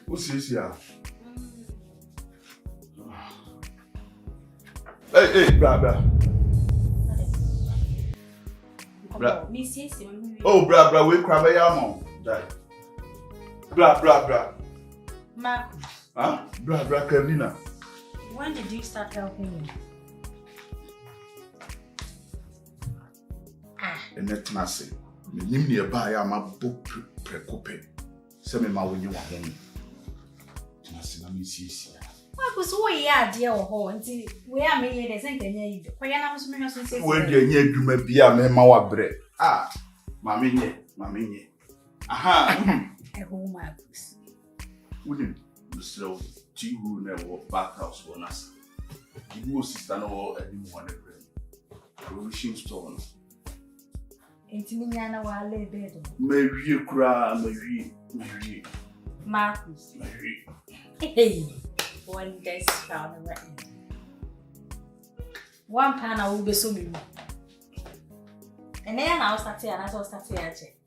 What's this here? Hey, bra. Oh, bra, we crab ya mom. Bra. Marcus. Huh? Bra, Carolina. When did you start helping me? And that's nothing. Me nearby, I'm a book precope. Some ma when you want him. Nothing, I mean, see. Marcus, we are dear or until we are made a second year. Why am I supposed to say? When you may be a man, bread. Ah, Mammy. Aha. Oh, Marcus. Wouldn't you slow? Two who never walk back house on us. You will sister no anyone. Wishing stone. Intimiana while lay bed. Mary cry, Mary. Marcus. Mary. Hey, one day's found right. 1 pound I will be so me. And then I was starting and I was starting at it.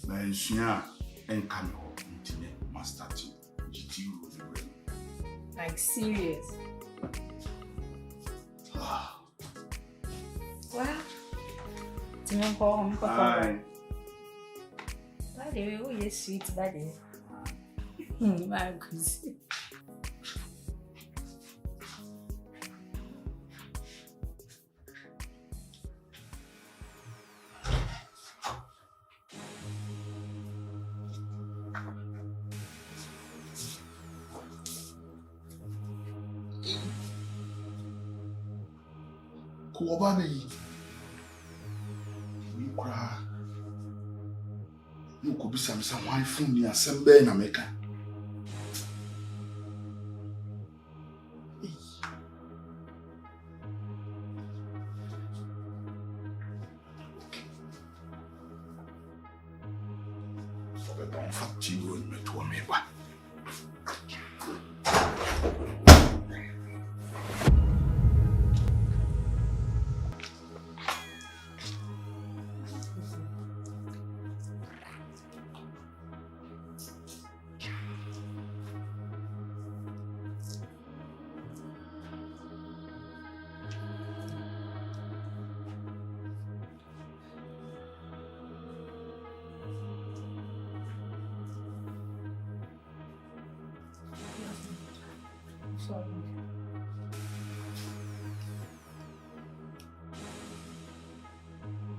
Mention and come home into master GT. Like serious. Well, to me home. By the way, oh yes, sweet buddy. Marcus. Kuobani, we cry. You could be some wife from near some Ben America. Don't fuck you and me to me.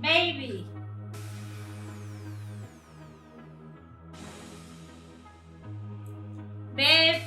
Baby. Babe.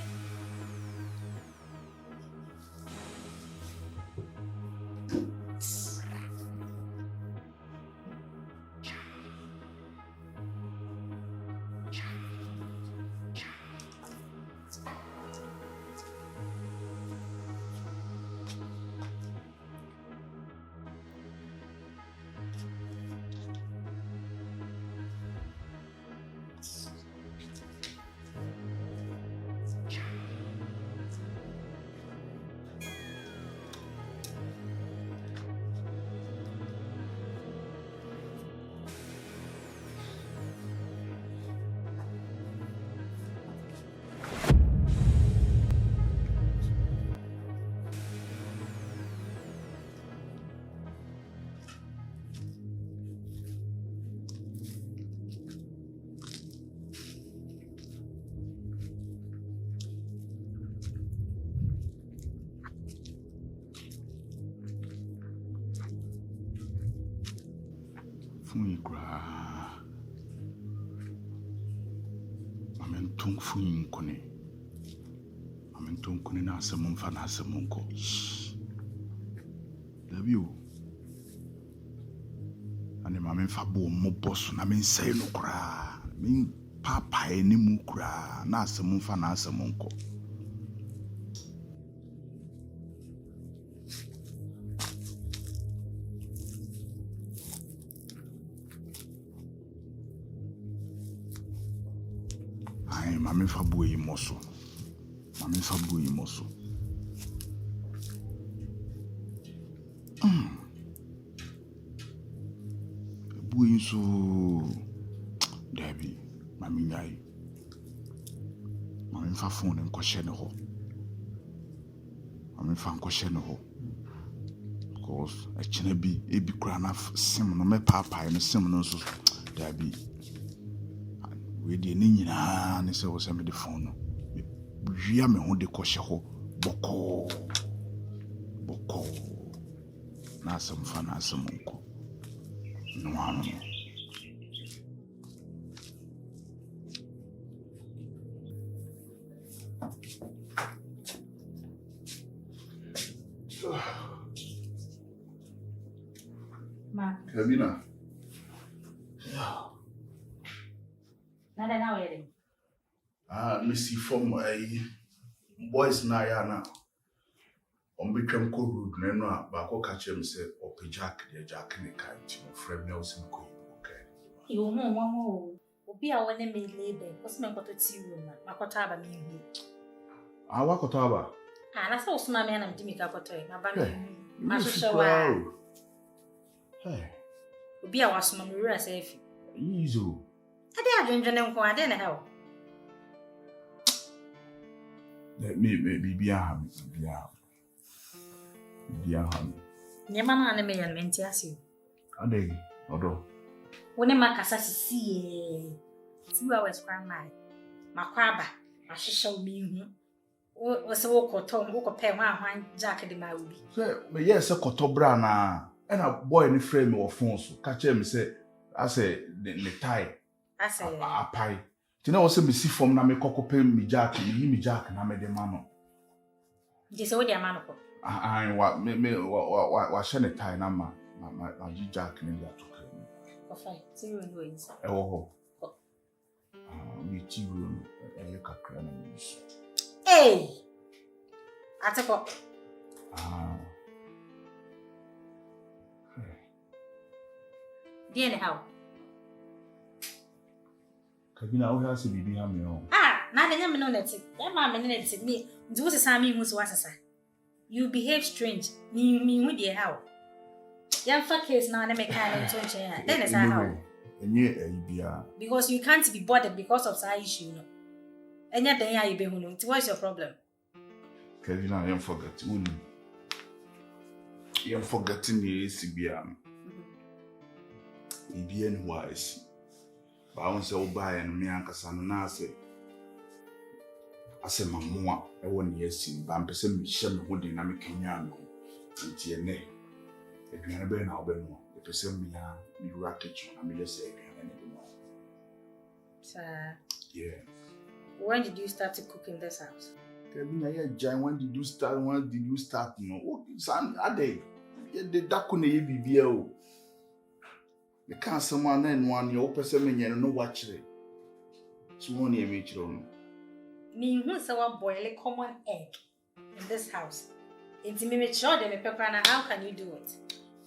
Fun cry. Amen tung fun kone. Amen tung kone na semon fa na semon ko. Love you. Ane mamen fa bo mo boss na men say no kra. Men papa eni mu kra na semon fa na semon ko. Mami fa buyi moso. Buyi so Debbie, mami nyai. Mami fa phone en kwashene ho. Mami fa kwashene ho. Because a chinebi ebi kura na sim no me papa no sim no so Debbie. We de ni nyina ne se wo se me de phone no. Wia me ho de kwashe ho boko. Na asem fa na asem nko. No ano. Ma. Kabina. Nada na wedding. Missy from boys na ya na. Betwam ko road na no a ba ko ka chem se opejak de jack ne kan ti no frame na osim ko okay. Yo mo. Obi a wone me label, cause me nkoto ti room na makoto aba me hu. Wakoto aba. Na se osuma me na mdimi ka koto e, ma ba me. Ma so Hey. Obi a wasoma me wura se afi. Yizo. Ade adwendwene nko ade na hell. Let me bibia. Nyema na me yan menti asi. Ade odo. Wone makasa sisi 2 hours kwa mai. Makwaba, ahwehwe obi hu. O se wo koto, wo kopɛ ho ahwan jack de ma obi. Se me yes koto bra na na boy ni frame me wo phone so ka chem se ase ne tie. Ase apai. Tina wo se me si form na me kokopɛ mi jack na me de ma no. Je se wo de ama no ko. Wa share ne tie na ma jack ne ya to. Fine. See you in the inside. Oh. We tea room kakra na use. Hey! Ateko. Bien how? Kabina wo ha se bibi ha me o. Na de nyame no net. Ya ma me net me. Nti wo se sa me hu so wasasa. You behave strange. Me hu de how? Yan fa case now, let me kind of touch here. Then it's how. Because you can't be bothered because of that issue, no. And yet, then you be who. What's your problem? Kevin, I am forgetting. You am forgetting the CBM. Indian wise. But I want to say, buy and me and Cassandra say. I say, Mamma, I want to see, but I'm person Michelle who dynamic Kenyan. And TNA. Eduane be na obeno the person me ha me wura kitchen na me just say eduane na be no. Sir. Yeah. When did you start to cook in this house? Kevin, yeah, Jane, when did you start? No, oh, son, ade. The dako na ye bibia o. Me kan someone na one your person me no watch it. So one ye me chiro. Me who say one boil a common egg in this house. It's me sure them pepper and how can you do it?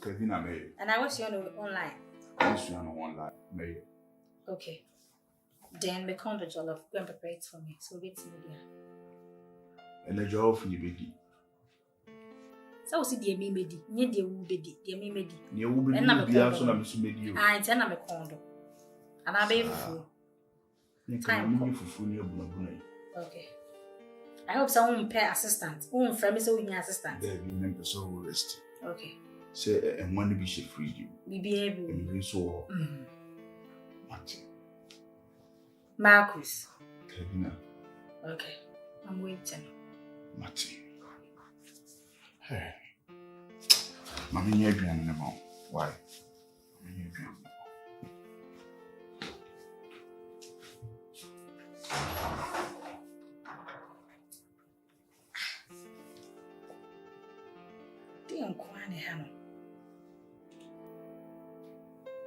Kevin, I made. And I was online. I was online. Made. Okay. Then me come the jollof. Go and prepare it for me. So wait till me and the jollof you be. So see the me medi. Nye the wu bedi. The me medi. Nye wu bedi. Na me so na me so medi. It's na me kondo. And I be fufu. Time fufu ni abuna. Okay. I hope someone pay assistant. Who friend me so we need assistant. There be name so rest. Okay. Say and when be she free you. Be able. And so. Martin. Marcus. Kevina. Okay. I'm waiting. Martin. Hey. Mami nye bian ne mo. Why? Mami nye bian.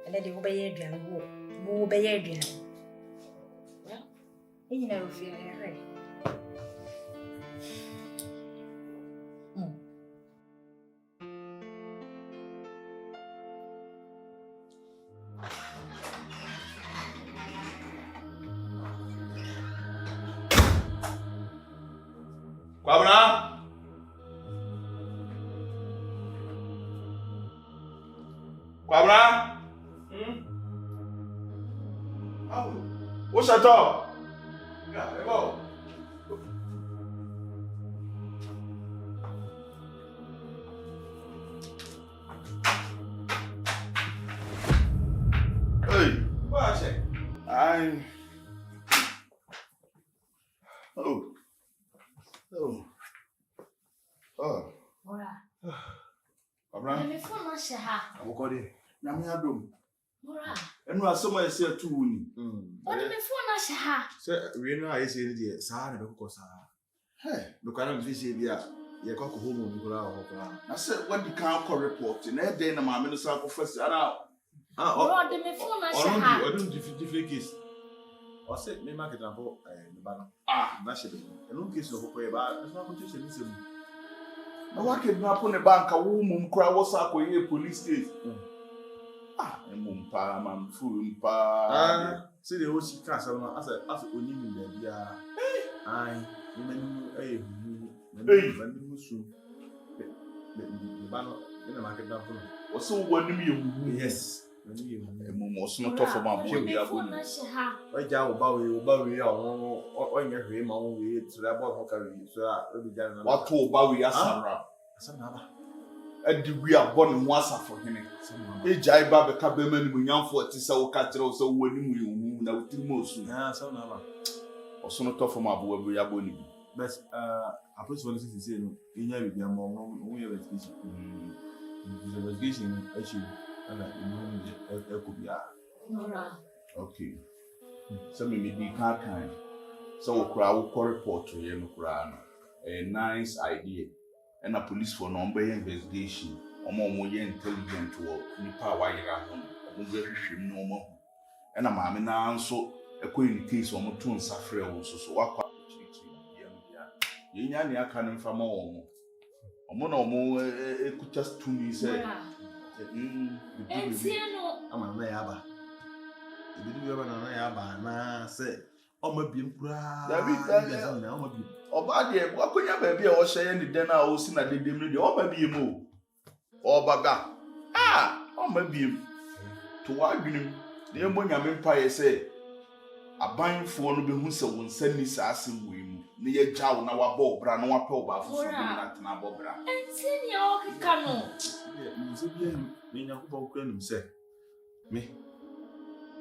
And then they obey a drum, who obey a drum. Well, you know, if you're ready. Kwabena. Kwabena. What's that up? Yeah, go. Hey, what's it? I'm. Oh. Ora. Kwabena. Me phone na shaha. Abokode. Nyame adom. Ora. Enu asoma ese atu woni. O de me phone na shaha. Se we no aye se ni de saa na be kokọ saa. Hey, Be kwa na mfi se bia ye kokọ ho mu nkura ho kura. na se what the can call report na e dey na maame no sa first ana Ora de me phone na shaha. Odun different case. O se me market na for me ba no. Na she be. Enu case no kokọ e ba, na so ko che ni se mu. na wa kidnap ne bank wo mum kra wo sa akoye police state. Mum pa man fu mpa. Se de o si ka sa no asa oni mi na bia. Ai, ni manu hu. Manu musu. Me ba no, na market na for. Wo so wo nim ye hu. Yes. Manu ye hu. Mum wo so no to for ma bo Me bia bo. phone na shaha. Oja o ba we a o nya hwe ma wo we tura ba ho ka we so a o bi jan na. Wa to ba we asara. Asa na ba. Adi we abon ho asafo hene. Ejai ba be ka be mani munyamfo ti se wo ka kire wo so wo nim ye hu na wotiri mo su. Asa na ba. Wo so no to for ma bo we ya bo ni. But approach one say no, inya bi bia mo no we investigation. Investigation issue ana e ko bia. Ora. Okay. So me di kan so wo kra wo report ye no kra no. A nice idea. And a police for number investigation. Omo ye intelligent wo nipa wa yira ho. Omo be hwehwem no omo. And a maame na nso e ko in case omo to nsafre wo so wakwa chirichiri bia. Ye nya ne aka ne mfama wo. Omo na omo ekuta stumi say. Entiano. Ama na ya ba. Ebi bi ba na ya ba na say omo biem kura. David na omo biem. Oba de akonya ba bia o hye ne den a o si na dedem no de oba biem o. Oba ga. Oba biem. To wadwenem na emo nyame mpa ye say abanfo no be hu se won sani saase wei mu. Ne ye gyawo na wabɔ bra na wapɛ oba foso bi na tena bɔ bra. Entiano o kika no. Ni se bia ni nya ko ba kura nim se. Me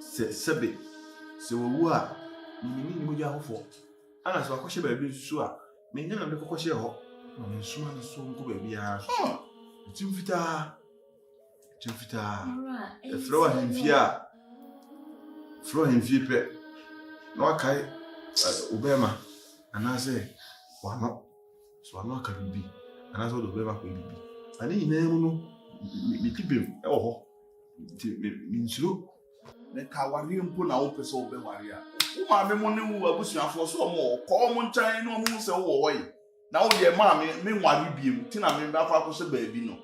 sebe se wo a ni mo ja hofo. Ana so akɔhye ba bi nsu a me nya na me kɔkɔhye hɔ na me nsu an so nko ba bi a tim fita Ora. e flower hemfie pe na wakai obema ana se wano so wano aka bibi ana so obema ko bibi ani nyina mu no me tibem e wo hɔ me nsuro Ne ka wari mpo na wo pese wo be wari a. Wo maame mo ne wo abusuafo so mo kɔ mo nchan ne mo se wo wo yi. Na wo ye maame me wari biem ti na me ba kwa ko se ba bi no.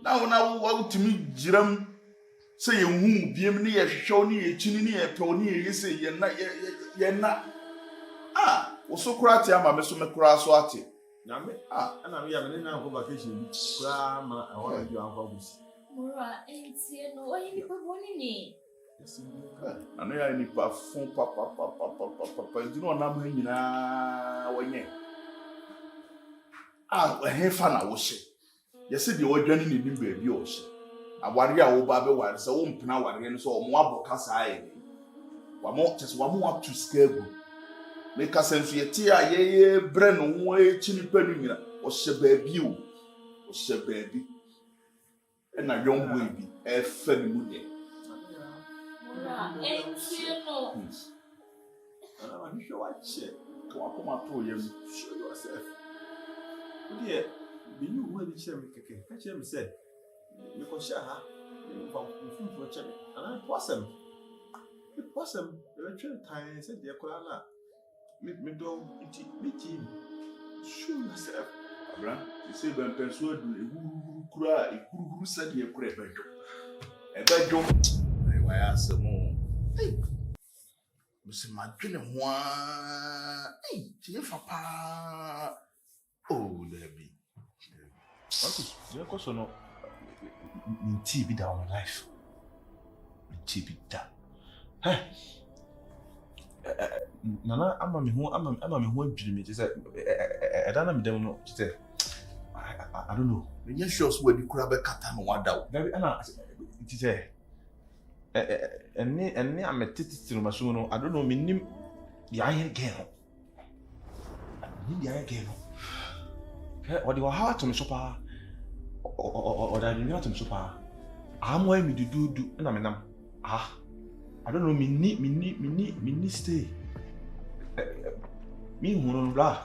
Na wo timi giram se ye hu biem ne ye hwehwɛ ne ye chini ne ye pɛ ne ye se ye na wo so kura te ama me so me kura so ate. na me ana me ya me na ko vacation kura ma awon bi an kwa busi Ora. Entiano. O yi ni pa boni ni. Ano ya ni pa fun papa ndi no na ma nyina wonye hefa na wo hye yesi de wodwane ne nim ba bi o hye aware a wo ba be ware se wo mpena ware no so o mo aboka saa ye wa mo tese wa mo up to scale me ka sensu ye ti a ye bre no ho e chini pa no nyina o hye ba bi o hye ba bi e na yombo bi e fa ni mu de. Ora. Entiano. ana ma hwe wa che Come to you. show yourself okay be you who be chere me keke ka chere me say me ko sha ha me ko fu chere me ana possum e chere time say de kola na me do iti me team show yourself Abra, you say ben penso du kura e kururu sa de kura bejo. E bejo. E wa ya asemo. Musi madwene ho a. Tie fa pa. Oh, there be. Because no, tea be down my life. Tea be down. Hey, Nana, I'm a me who dream it. I don't know. I don't know. When you show us where you could have a cat and one doubt. It is and I'm a titty to my son. I don't know, me name the iron girl. The iron girl. Or the heart to me so or that you know to me so I'm why me do and I mean, I don't know, me need stay. Me who no blah.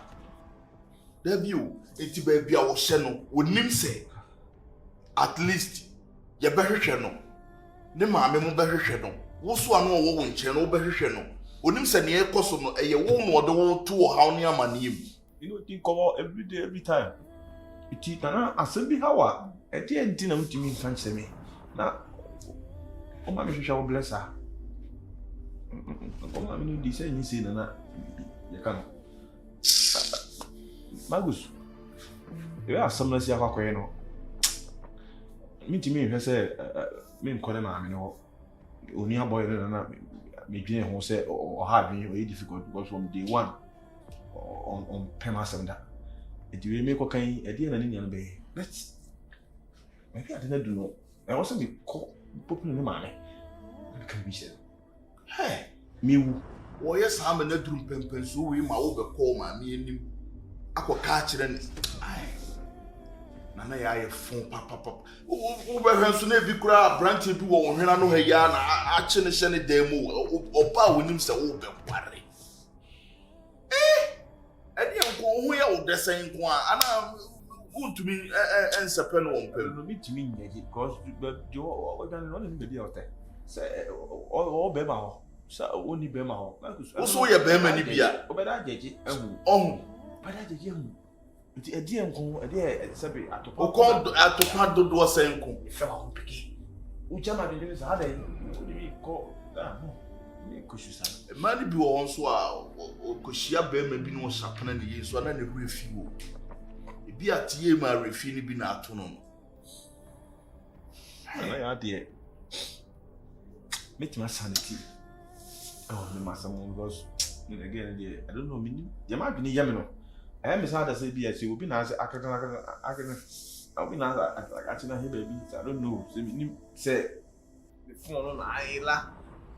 There be you, it's baby our channel would name say at least your better channel. Ne maame mo behwehwe no wo so ano wo nche no behwehwe no onim se ne ekoso no eye wo no de wo to haw ne amanem you know think come every day every time it na asembi hawa e dey enti na mutimi nfa nche me na o ma me hwehwe wo blessa o ma me no di say ni say na ye kan Magus you are some na si akwakoye no mitimi hwehwe say me nkore na me no oni aboy na me dwen ho say o ha dwen o difficult because from day one on permasem da e di we me ko kan e di na ni be let's maybe I didn't do no I also be popular no man I can be said hey me wo yes ha me na drum pempen so we ma wo be call ma me enim akoka kire ne ai Nana ya phone papa. Uber so na bi kura branch bi wo hwena no ha ya na ache ne hye ne dan mu oba wonim se wo be kware. Ade enko ho ya wo desen nko ana untumi ensepe no won no mitimi nyaji because jo o dan no ni be dia ote say o be ma ho sa oni be ma ho wo so ye be ma ni bia obeda jeje ehu ohun obeda jeje ehu nti edi enko edi sabe atopa o kon atopa dodo senko fe wa peki o jama de ni sa da ni ko da no ni ko shusa mani bi wo nso a o kohia be ma bi no sapana ne yeso na ne refi wo ebi atie ma refi ni bi na ato no na ya de meet my sanity oh me masam because again I don't know me ya ma bi ni yame no I am sad to say BS, you will be nice. I can. I'll be nice. I baby. I don't know. Say the phone on Ayla.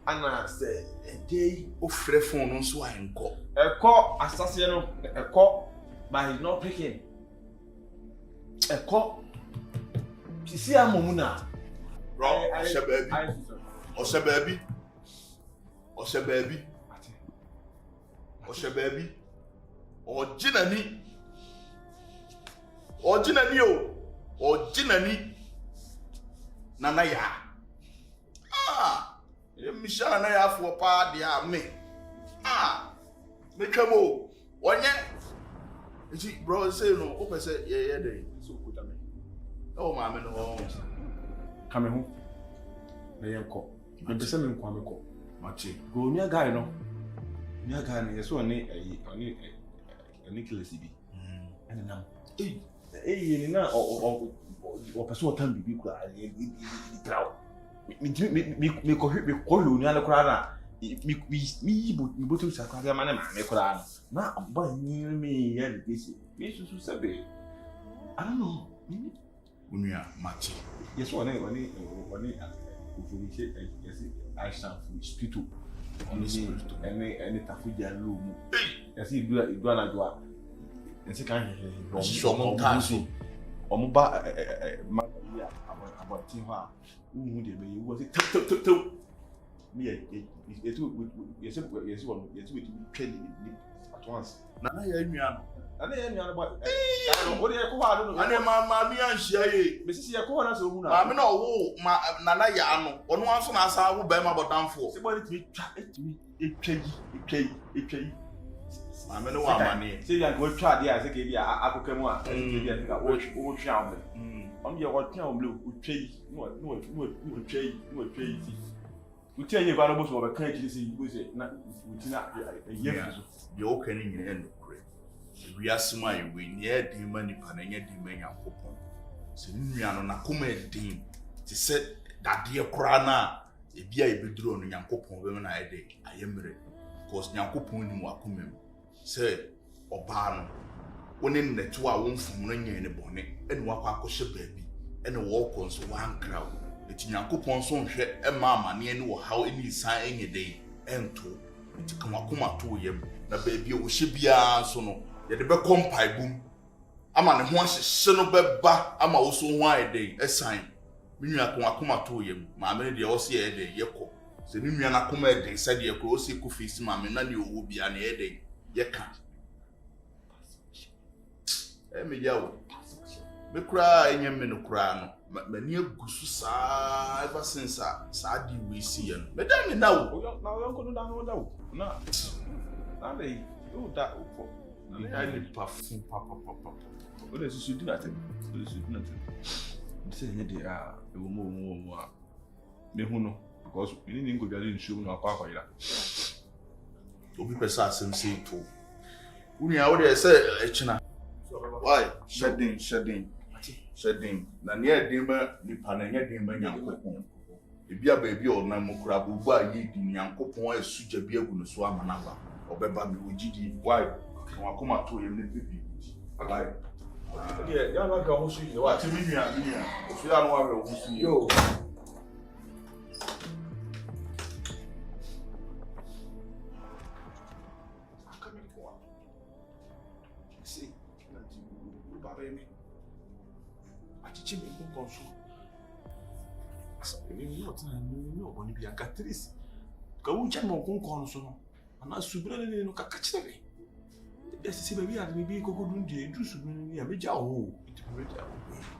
And I say a day of free phone on swine call. A call, assassin, a call, but he's not picking. A call. See, I'm Muna. Wrong, I said, baby. Or say, baby. Or say, baby. Or say, baby. Ojinani Nana ya Misha na ya for pa dia me me twamo onye enti bro say no o pese ye dey so kuta me o ma me no kame ho me yenko me pese me nkwa me ko machi go mi guy no yeso Nicholas bi and now ni na o person tan bibi kura ni traw me ko ni ala kura na mi botu sa kura ma na me kura na ba ni me ya de kesi me susu sabe I don't know unia machi yes one ufuriche yes I stand for spiritu any tafuja lumu yes do na joa nti kan omuba ma ya about tin ha uhu de be you go say to me yes one with trade at once na ya nua no but what dey ko ha no ane ma mi anhia ye me sisi ye ko na so hu na ma me na owo na ya no ono anso na asa wo ba ma bodamfo se body twi etwayi Mame no wa mane. Say ya go twa dia say ke bia akokam a say bia say wo twa omle. Om ye wo twa omle utwai no twai si. Utia ye ba no bo kan ji say go say na utina ye fiso. Ye o kan ni nyina no kure. we are smile we near demon nipa na nya demon Nyankopon se nua no na koma edin ti se dade kora na ebia ebeduro no Nyankopon be na ede ayemre because Nyankopon ni mu akoma mu se oba no woni neto a wonfum no nya ne bone ene wakwa akɔhye baabi ene wo konso wankra wo eti Nyankopon so nhwɛ ema amane ne wo haw eni isan enye dei ento eti kama to yem na baabi wo hye bia so no ye de be kompai bum ama ne ho ahyehye no beba ama wo so ho ayedei esan minua kama to yem maame ne de wo se ye de yekɔ se minua na koma edei se de yekɔ wo se ku fisi maame na ne owo bia na ye de yeka me yawo me kura enye me no kura no mani agusu saa ever since saa di we see no me dan me na wo na wo ko dan wo da wo na dey you da wo na I need perfume papa o de su do nothing say nye dey e wo mo a me hu no because we need go bia dey nsuo no akwa ira obi pesa asem say to unia wo dey say echina why shedding na near dema nipa na nya dema Nyankopon ebia baabi o na mokura bubu a ye di Nyankopon asugya bi agu no so amanaba obeba me ogidi why kan akoma to ye ne bibi why ya na ga ho so yi wa ti minua ofi anu wa ho so yi yo Chimi ko konso asa ni no tan ni no boni bia gatris ka uncha no kon konso no ana subira ni no kaka chire be sisi be bia ni bi kokodun die du subira ni a meja o iti meja o